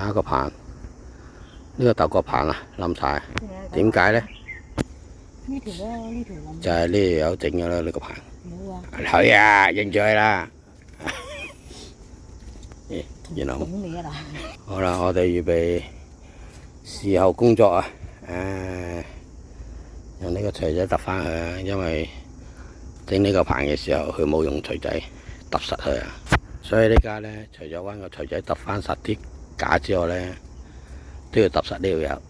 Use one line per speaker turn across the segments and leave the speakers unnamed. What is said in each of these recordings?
下個棚，呢個豆角棚啊，冧晒，點解咧？
呢條咯，呢條冧。
就係呢條友整嘅啦，呢個棚。
冇啊。
係啊，認咗佢啦。原來
整你啊嗱。
好啦，我哋預備事後工作啊，用呢個錘仔揼翻佢啊，因為整呢個棚嘅時候佢冇用錘仔揼實佢啊，所以呢家咧除咗揾個錘仔揼翻實啲架之外咧，都要揼實呢條友。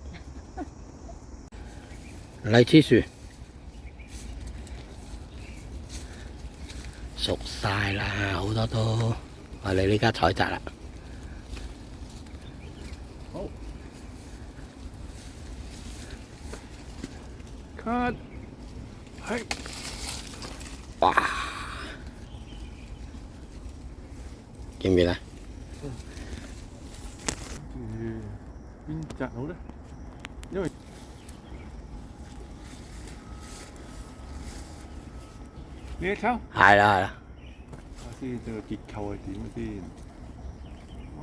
荔枝樹熟晒啦，好多都我哋呢家採摘啦。
好，cut，係，
哇！見唔見啊？
邊摘好咧？因為呢一抽，
係啦係啦。
睇下先，個結構係點先？哇！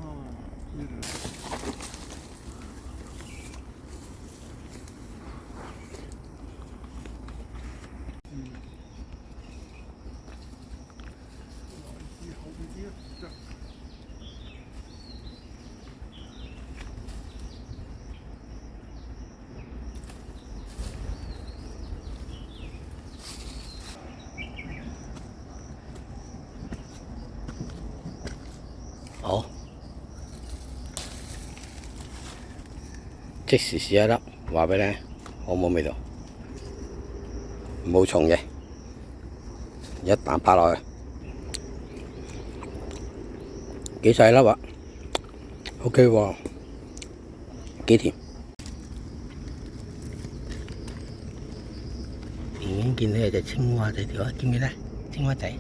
好，即時試一粒，話俾你聽，好冇味道，冇蟲嘅，一啖拍落去，幾細粒啊 ，OK 喎，幾甜。已經見到有隻青蛙仔條啊，見唔見咧？青蛙仔。